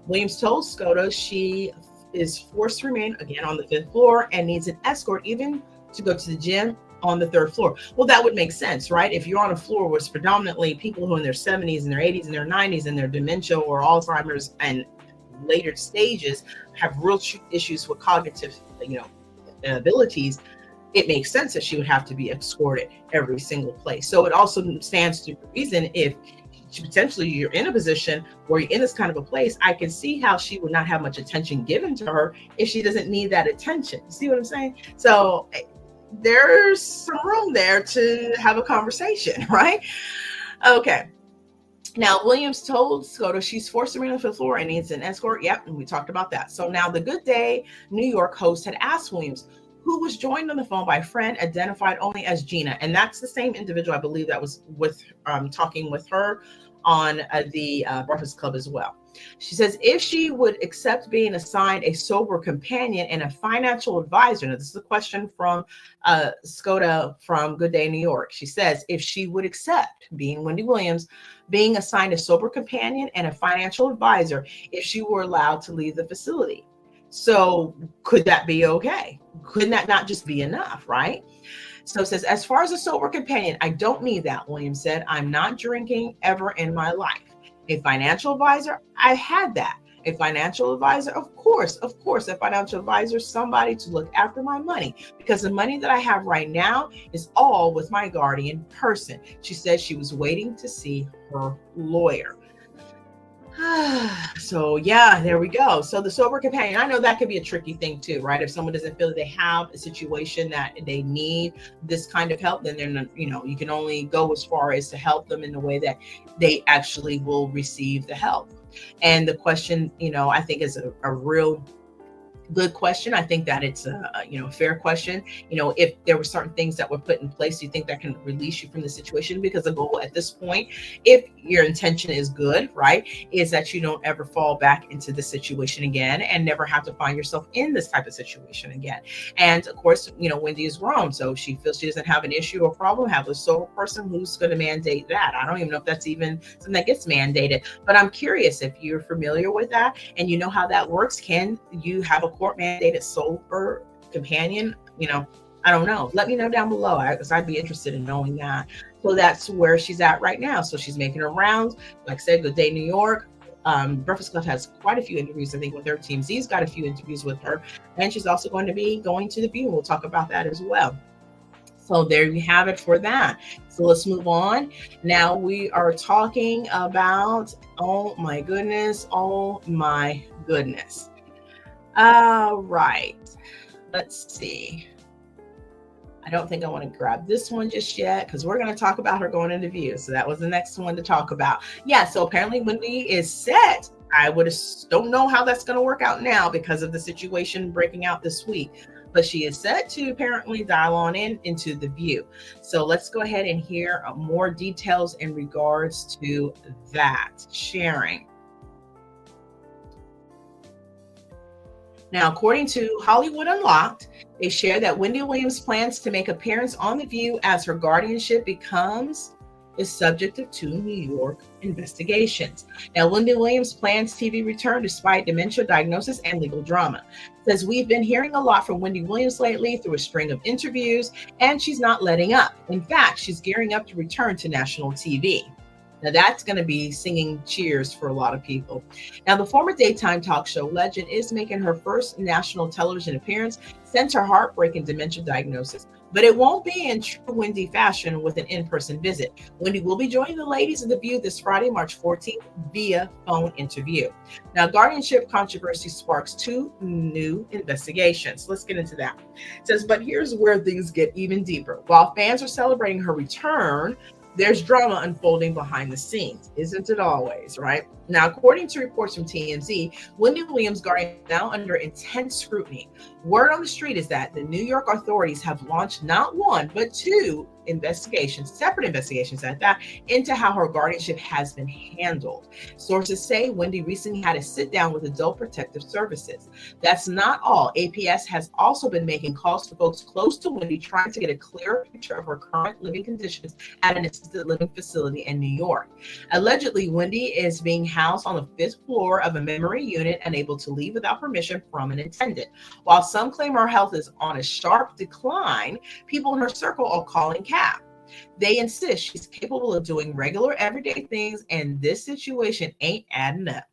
Williams told SCOTUS she is forced to remain again on the 5th floor and needs an escort even to go to the gym on the 3rd floor. Well, that would make sense, right? If you're on a floor where it's predominantly people who are in their 70s and their 80s and their 90s and their dementia or Alzheimer's and later stages have real issues with cognitive, abilities, it makes sense that she would have to be escorted every single place. So it also stands to reason, if potentially you're in a position where you're in this kind of a place, I can see how she would not have much attention given to her if she doesn't need that attention. You see what I'm saying? So there's some room there to have a conversation, right? Okay. Now, Williams told SCOTUS she's forced to remain on the 5th floor and needs an escort. Yep, and we talked about that. So now the Good Day New York host had asked Williams, who was joined on the phone by a friend identified only as Gina. And that's the same individual, I believe, that was with talking with her on the Breakfast Club as well. She says if she would accept being assigned a sober companion and a financial advisor. Now, this is a question from SCOTA from Good Day New York. She says if she would accept, being Wendy Williams, being assigned a sober companion and a financial advisor if she were allowed to leave the facility. So could that be okay? Couldn't that not just be enough, right? So it says, as far as a sober companion, I don't need that, Williams said. I'm not drinking ever in my life. A financial advisor, I had that. A financial advisor, of course, a financial advisor, somebody to look after my money, because the money that I have right now is all with my guardian person. She said she was waiting to see her lawyer. So yeah, there we go. So the sober companion, I know that could be a tricky thing too, right? If someone doesn't feel that they have a situation that they need this kind of help, then they're not, you can only go as far as to help them in the way that they actually will receive the help. And the question, I think is a real good question. I think that it's a fair question. If there were certain things that were put in place, you think that can release you from the situation? Because the goal at this point, if your intention is good, right, is that you don't ever fall back into the situation again and never have to find yourself in this type of situation again. And of course, Wendy is grown, so she feels she doesn't have an issue or problem. Have a sober person who's going to mandate that. I don't even know if that's even something that gets mandated, but I'm curious if you're familiar with that and you know how that works. Can you have a court mandated sober companion? I don't know. Let me know down below, because I'd be interested in knowing that. So that's where she's at right now. So she's making her rounds. Like I said, Good Day New York. Breakfast Club has quite a few interviews, I think, with their team. Z's got a few interviews with her, and she's also going to be going to the View. We'll talk about that as well. So there you have it for that. So let's move on. Now we are talking about, oh my goodness. All right. Let's see. I don't think I want to grab this one just yet, because we're going to talk about her going into View. So that was the next one to talk about. Yeah, so apparently Wendy is set. I don't know how that's going to work out now because of the situation breaking out this week. But she is set to apparently dial on into the View. So let's go ahead and hear more details in regards to that sharing. Now, according to Hollywood Unlocked, they share that Wendy Williams plans to make appearance on The View as her guardianship becomes the subject of 2 New York investigations. Now, Wendy Williams plans TV return despite dementia diagnosis and legal drama. Says, we've been hearing a lot from Wendy Williams lately through a string of interviews, and she's not letting up. In fact, she's gearing up to return to national TV. Now that's going to be singing cheers for a lot of people. Now, the former daytime talk show legend is making her first national television appearance since her heartbreaking dementia diagnosis. But it won't be in true Wendy fashion with an in-person visit. Wendy will be joining the ladies of The View this Friday, March 14th, via phone interview. Now, guardianship controversy sparks 2 new investigations. Let's get into that. It says, but here's where things get even deeper. While fans are celebrating her return, there's drama unfolding behind the scenes. Isn't it always, right? Now, according to reports from TMZ, Wendy Williams' guardian is now under intense scrutiny. Word on the street is that the New York authorities have launched not 1, but 2 investigations, separate investigations at that, into how her guardianship has been handled. Sources say Wendy recently had a sit down with Adult Protective Services. That's not all. APS has also been making calls to folks close to Wendy, trying to get a clearer picture of her current living conditions at an assisted living facility in New York. Allegedly, Wendy is being housed on the 5th floor of a memory unit, unable to leave without permission from an attendant. While some claim her health is on a sharp decline, people in her circle are calling cap. They insist she's capable of doing regular everyday things, and this situation ain't adding up.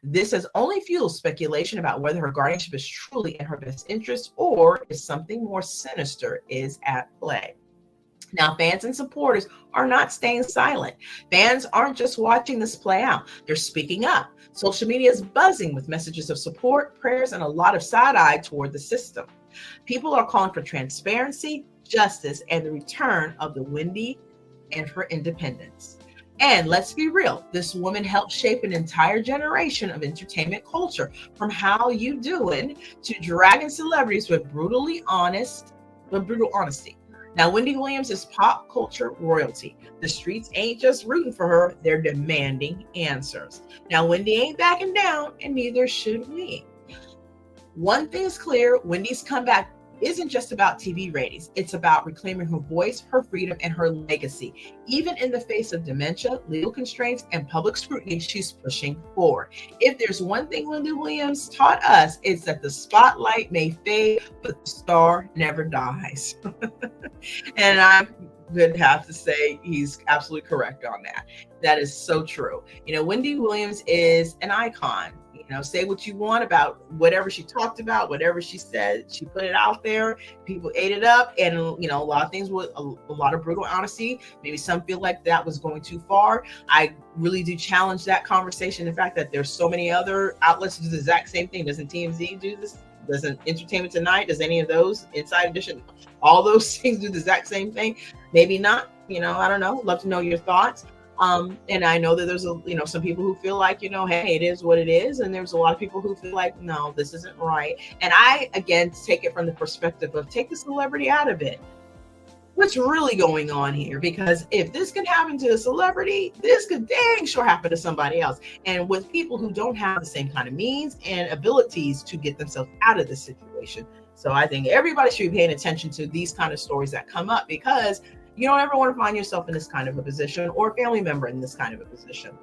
This has only fueled speculation about whether her guardianship is truly in her best interest or if something more sinister is at play. Now, fans and supporters are not staying silent. Fans aren't just watching this play out. They're speaking up. Social media is buzzing with messages of support, prayers, and a lot of side-eye toward the system. People are calling for transparency, justice, and the return of the Wendy and her independence. And let's be real, this woman helped shape an entire generation of entertainment culture, from How You Doing to dragging celebrities with brutal honesty. Now, Wendy Williams is pop culture royalty. The streets ain't just rooting for her, they're demanding answers. Now, Wendy ain't backing down, and neither should we. One thing's clear, Wendy's comeback isn't just about TV ratings. It's about reclaiming her voice, her freedom, and her legacy. Even in the face of dementia, legal constraints, and public scrutiny, she's pushing forward. If there's one thing Wendy Williams taught us, it's that the spotlight may fade, but the star never dies. And I would have to say he's absolutely correct on that. That is so true. You know, Wendy Williams is an icon. You know, say what you want about whatever she talked about, whatever she said, she put it out there. People ate it up, and you know, a lot of things with a lot of brutal honesty. Maybe some feel like that was going too far. I really do challenge that conversation. The fact that there's so many other outlets do the exact same thing. Doesn't TMZ do this? Doesn't Entertainment Tonight? Does any of those, Inside Edition, all those things do the exact same thing? Maybe not. You know, I don't know. Love to know your thoughts. And I know that there's some people who feel like, hey, it is what it is. And there's a lot of people who feel like, no, this isn't right. And I, again, take it from the perspective of take the celebrity out of it. What's really going on here? Because if this can happen to a celebrity, this could dang sure happen to somebody else. And with people who don't have the same kind of means and abilities to get themselves out of this situation. So I think everybody should be paying attention to these kind of stories that come up, because you don't ever want to find yourself in this kind of a position, or a family member in this kind of a position.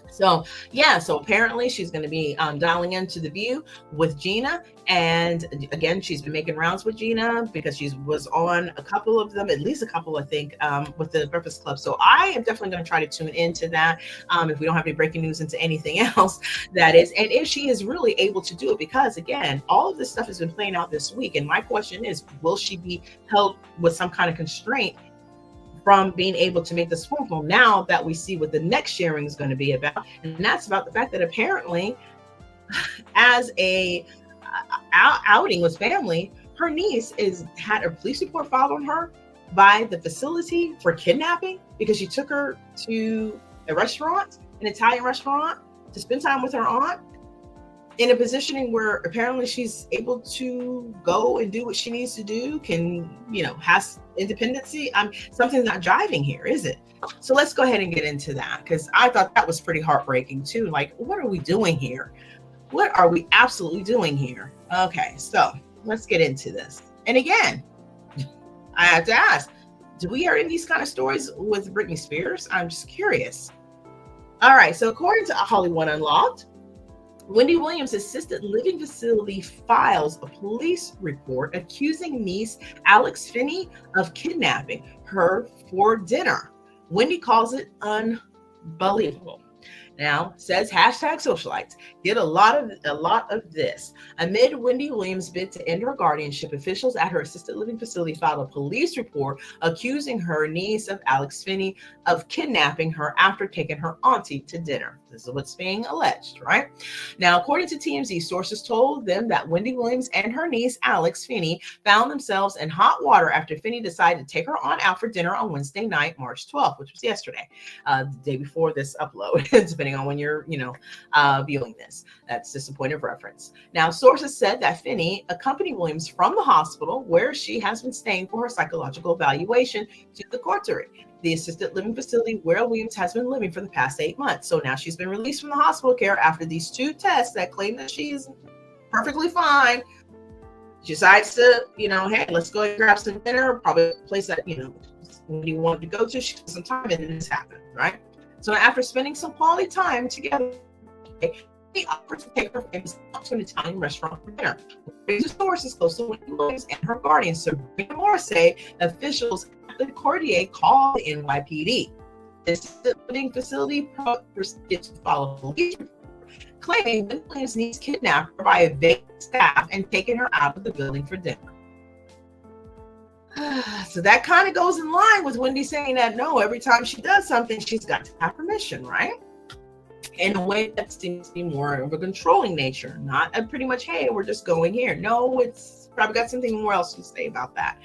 So yeah, so apparently she's going to be dialing into The View with Gina. And again, she's been making rounds with Gina because she was on a couple of them, at least a couple, I think, with the Breakfast Club. So I am definitely going to try to tune into that if we don't have any breaking news into anything else, that is. And if she is really able to do it, because again, all of this stuff has been playing out this week. And my question is, will she be held with some kind of constraint from being able to make this phone call, now that we see what the next sharing is going to be about? And that's about the fact that apparently, as a outing with family, her niece had a police report filed on her by the facility for kidnapping, because she took her to a restaurant, an Italian restaurant, to spend time with her aunt, in a positioning where apparently she's able to go and do what she needs to do, has independency. Something's not jiving here, is it? So let's go ahead and get into that, because I thought that was pretty heartbreaking too. Like, what are we doing here? What are we absolutely doing here? Okay, so let's get into this. And again, I have to ask, do we hear any of these kind of stories with Britney Spears? I'm just curious. All right, so according to Hollywood Unlocked, Wendy Williams' assisted living facility files a police report accusing niece Alex Finney of kidnapping her for dinner. Wendy calls it Unbelievable. Now, says hashtag socialites. Did a lot of this. Amid Wendy Williams' bid to end her guardianship, officials at her assisted living facility filed a police report accusing her niece of Alex Finney of kidnapping her after taking her auntie to dinner. This is what's being alleged, right? Now, according to TMZ, sources told them that Wendy Williams and her niece, Alex Finney, found themselves in hot water after Finney decided to take her aunt out for dinner on Wednesday night, March 12th, which was yesterday, the day before this upload, depending on when you're, viewing this. That's just a point of reference. Now, sources said that Finney accompanied Williams from the hospital where she has been staying for her psychological evaluation to the coterie, the assisted living facility where Williams has been living for the past 8 months. So now she's been released from the hospital care after these 2 tests that claim that she's perfectly fine. She decides to, hey, let's go and grab some dinner, probably a place that, Wendy wanted to go to. She took some time and then this happened, right? So after spending some quality time together, he offered to take her family to an Italian restaurant for dinner. According to sources close to Wendy Williams and her guardian, Sabrina, officials at the coterie called the NYPD. This living facility proceeded to follow police report, claiming Wendy Williams' niece kidnapped her by evading staff and taking her out of the building for dinner. So that kind of goes in line with Wendy saying that no, every time she does something, she's got to have permission, right? In a way that seems to be more of a controlling nature, not a pretty much, hey, we're just going here. No, it's probably got something more else to say about that.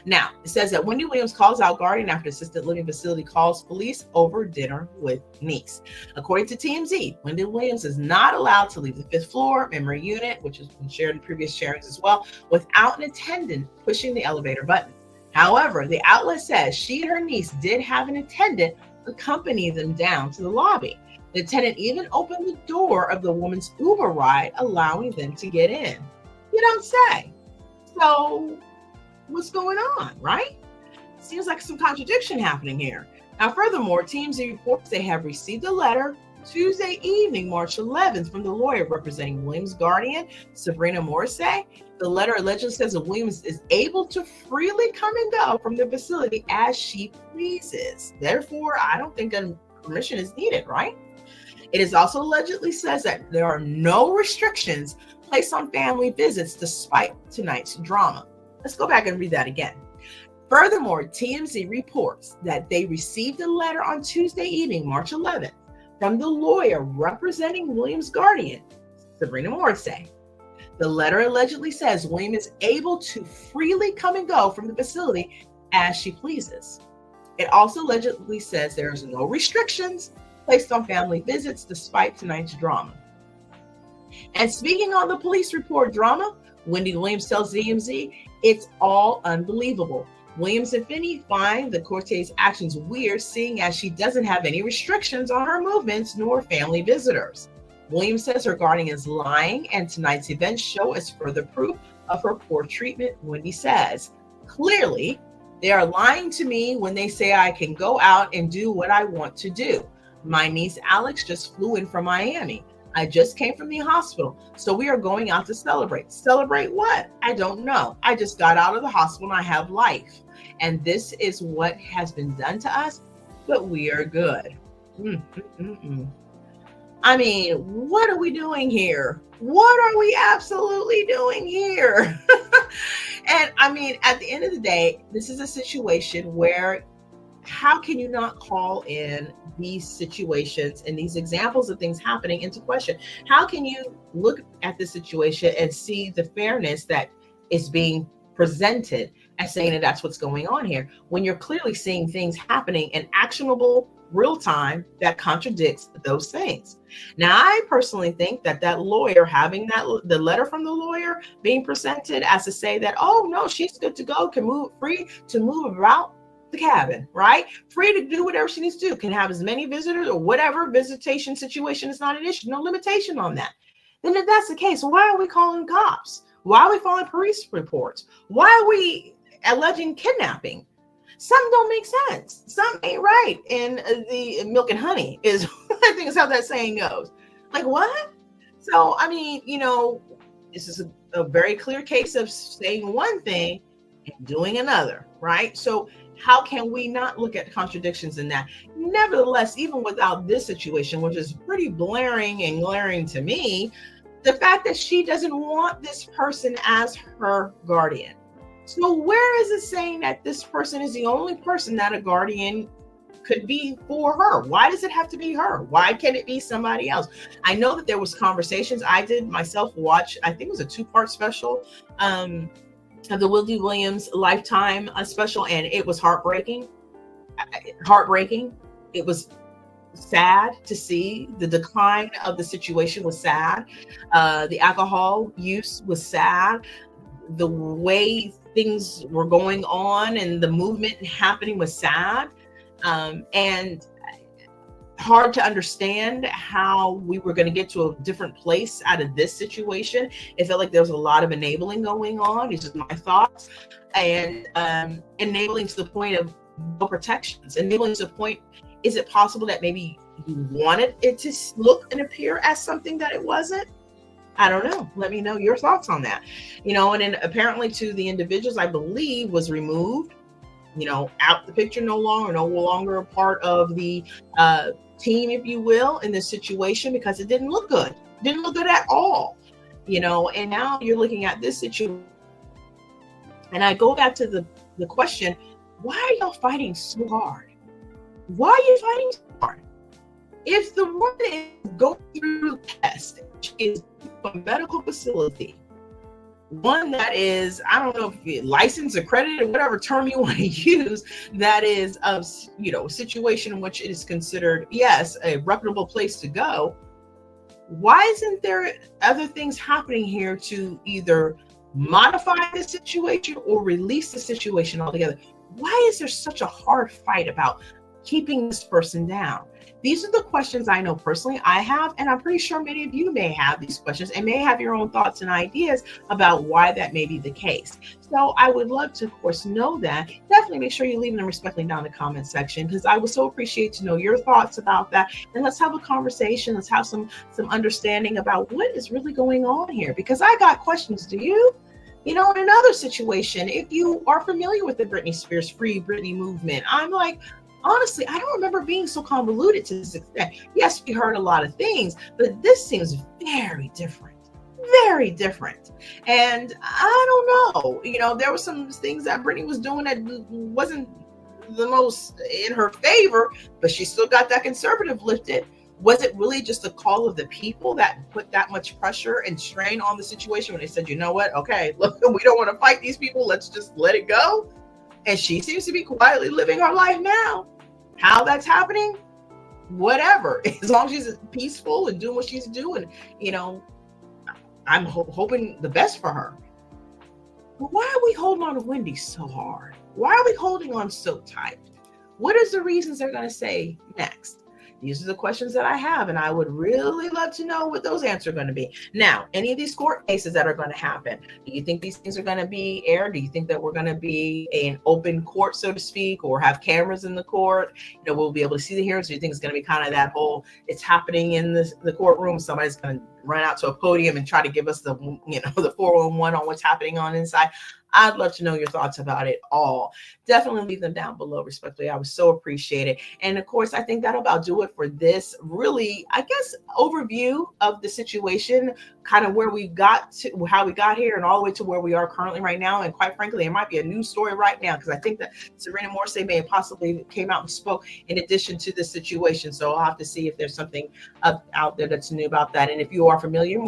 Now, it says that Wendy Williams calls out guardian after assisted living facility calls police over dinner with niece. According to TMZ, Wendy Williams is not allowed to leave the 5th floor memory unit, which has been shared in previous sharings as well, without an attendant pushing the elevator button. However, the outlet says she and her niece did have an attendant accompany them down to the lobby. The attendant even opened the door of the woman's Uber ride, allowing them to get in. You don't say. So what's going on, right? Seems like some contradiction happening here. Now, furthermore, TMZ reports they have received a letter Tuesday evening, March 11th, from the lawyer representing Williams' guardian, Sabrina Morrissey. The letter allegedly says that Williams is able to freely come and go from the facility as she pleases. Therefore, I don't think permission is needed, right? It is also allegedly says that there are no restrictions placed on family visits despite tonight's drama. Let's go back and read that again. Furthermore, TMZ reports that they received a letter on Tuesday evening, March 11th, from the lawyer representing Williams' guardian, Sabrina Morrissey. The letter allegedly says William is able to freely come and go from the facility as she pleases. It also allegedly says there is no restrictions placed on family visits despite tonight's drama. And speaking on the police report drama, Wendy Williams tells TMZ, it's all unbelievable. Williams and Finney find the courtier's actions weird, seeing as she doesn't have any restrictions on her movements nor family visitors. Williams says her guardian is lying, and tonight's events show as further proof of her poor treatment. Wendy says, clearly, they are lying to me when they say I can go out and do what I want to do. My niece Alex just flew in from Miami. I just came from the hospital, so we are going out to celebrate. Celebrate what? I don't know. I just got out of the hospital and I have life. And this is what has been done to us, but we are good. I mean, what are we doing here? What are we absolutely doing here? And I mean, at the end of the day, this is a situation where how can you not call in these situations and these examples of things happening into question? How can you look at the situation and see the fairness that is being presented as saying that that's what's going on here when you're clearly seeing things happening in actionable real time that contradicts those things? Now, I personally think that lawyer having the letter from the lawyer being presented as to say that, oh no, she's good to go, can move free to move about the cabin, right? Free to do whatever she needs to do, can have as many visitors or whatever visitation situation is not an issue, no limitation on that. Then if that's the case, why are we calling cops? Why are we filing police reports? Why are we alleging kidnapping? Something don't make sense. Something ain't right in the milk and honey is, I think is how that saying goes. Like what? So, I mean, this is a very clear case of saying one thing and doing another, right? So how can we not look at contradictions in that? Nevertheless, even without this situation, which is pretty blaring and glaring to me, the fact that she doesn't want this person as her guardian. So where is it saying that this person is the only person that a guardian could be for her? Why does it have to be her? Why can't it be somebody else? I know that there was conversations. I did myself watch, I think it was a 2-part special of the Wendy Williams Lifetime special, and it was heartbreaking. It was sad to see. The decline of the situation was sad. The alcohol use was sad. The way things were going on and the movement happening was sad. And hard to understand how we were going to get to a different place out of this situation. It felt like there was a lot of enabling going on. These are my thoughts. And enabling to the point of no protections. Enabling to the point, is it possible that maybe you wanted it to look and appear as something that it wasn't? I don't know. Let me know your thoughts on that. And then apparently to the individuals, I believe, was removed, out the picture, no longer a part of the team, if you will, in this situation, because it didn't look good. Didn't look good at all. And now you're looking at this situation. And I go back to the question, why are y'all fighting so hard? Why are you fighting so hard? If the woman is going through the test, she is from a medical facility, one that is, I don't know if you're licensed, accredited, whatever term you want to use, that is a situation in which it is considered, yes, a reputable place to go. Why isn't there other things happening here to either modify the situation or release the situation altogether? Why is there such a hard fight about keeping this person down? These are the questions I know personally I have, and I'm pretty sure many of you may have these questions and may have your own thoughts and ideas about why that may be the case. So I would love to, of course, know that. Definitely make sure you leave them respectfully down in the comment section, because I would so appreciate to know your thoughts about that. And let's have a conversation. Let's have some understanding about what is really going on here, because I got questions. Do you? In another situation, if you are familiar with the Britney Spears Free Britney movement, I'm like, honestly, I don't remember being so convoluted to this extent. Yes, we heard a lot of things, but this seems very different. Very different. And I don't know. There were some things that Britney was doing that wasn't the most in her favor, but she still got that conservative lifted. Was it really just a call of the people that put that much pressure and strain on the situation when they said, you know what? Okay, look, we don't want to fight these people. Let's just let it go. And she seems to be quietly living her life now. How that's happening, whatever. As long as she's peaceful and doing what she's doing, I'm hoping the best for her. But why are we holding on to Wendy so hard? Why are we holding on so tight? What is the reasons they're going to say next? These are the questions that I have, and I would really love to know what those answers are going to be. Now, any of these court cases that are going to happen, do you think these things are going to be aired? Do you think that we're going to be an open court, so to speak, or have cameras in the court? We'll be able to see the hearings. Do you think it's going to be kind of that whole, it's happening in the courtroom, somebody's going to run out to a podium and try to give us the 411 on what's happening on inside? I'd love to know your thoughts about it all. Definitely leave them down below respectfully. I would so appreciate it. And of course, I think that'll about do it for this really, I guess, overview of the situation, kind of where we got to, how we got here, and all the way to where we are currently right now. And quite frankly, it might be a new story right now, because I think that Sabrina Morse may have possibly came out and spoke in addition to this situation. So I'll have to see if there's something out there that's new about that. And if you are familiar,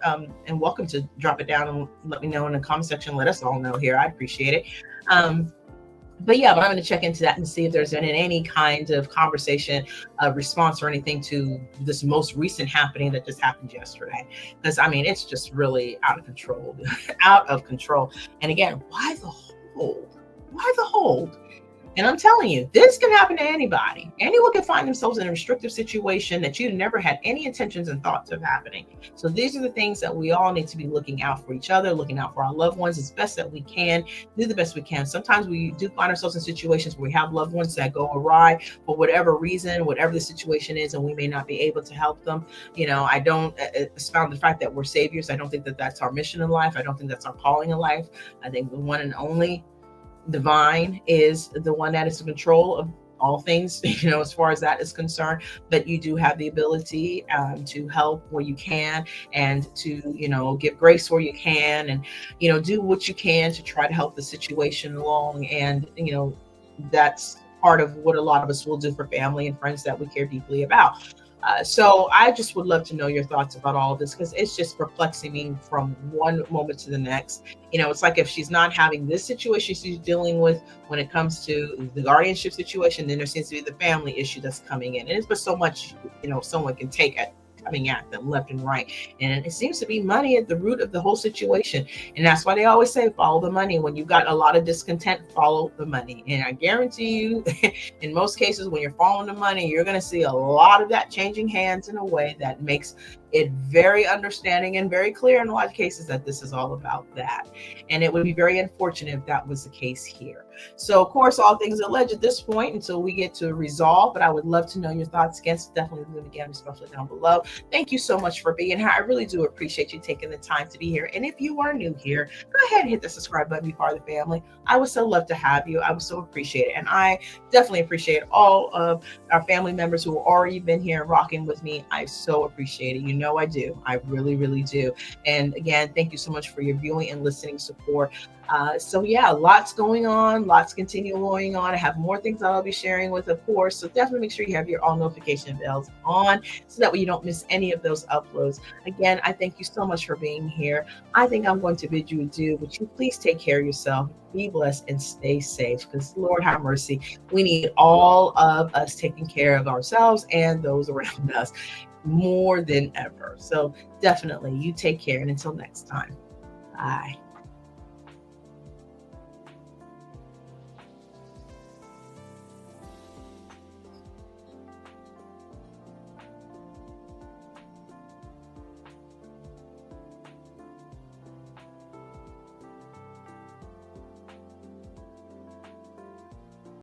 and welcome to drop it down and let me know in the comment section. Let us all know here. I appreciate it. But I'm going to check into that and see if there's been any kind of conversation, response or anything to this most recent happening that just happened yesterday. Because it's just really out of control, out of control. And again, why the hold? Why the hold? And I'm telling you, this can happen to anybody. Anyone can find themselves in a restrictive situation that you never had any intentions and thoughts of happening. So these are the things that we all need to be looking out for each other, looking out for our loved ones as best that we can, do the best we can. Sometimes we do find ourselves in situations where we have loved ones that go awry for whatever reason, whatever the situation is, and we may not be able to help them. I don't expound the fact that we're saviors. I don't think that that's our mission in life. I don't think that's our calling in life. I think the one and only Divine is the one that is in control of all things, as far as that is concerned. But you do have the ability to help where you can, and to, give grace where you can, and, do what you can to try to help the situation along. And, that's part of what a lot of us will do for family and friends that we care deeply about. So I just would love to know your thoughts about all of this, because it's just perplexing me from one moment to the next. It's like if she's not having this situation she's dealing with when it comes to the guardianship situation, then there seems to be the family issue that's coming in. And it's just so much, someone can take at coming at them left and right. And it seems to be money at the root of the whole situation. And that's why they always say, follow the money. When you've got a lot of discontent, follow the money. And I guarantee you, in most cases, when you're following the money, you're going to see a lot of that changing hands in a way that makes it very understanding and very clear in a lot of cases that this is all about that. And it would be very unfortunate if that was the case here. So, of course, all things are alleged at this point until we get to resolve. But I would love to know your thoughts. Again, so definitely leave them again, especially down below. Thank you so much for being here. I really do appreciate you taking the time to be here. And if you are new here, go ahead and hit the subscribe button, be part of the family. I would so love to have you. I would so appreciate it. And I definitely appreciate all of our family members who have already been here rocking with me. I so appreciate it. I do. I really, really do. And again, thank you so much for your viewing and listening support. So yeah, lots going on, lots continue going on. I have more things that I'll be sharing with, of course. So definitely make sure you have your all notification bells on, so that way you don't miss any of those uploads. Again, I thank you so much for being here. I think I'm going to bid you adieu, but you please take care of yourself, be blessed, and stay safe, because Lord have mercy, we need all of us taking care of ourselves and those around us more than ever. So definitely you take care, and until next time, bye.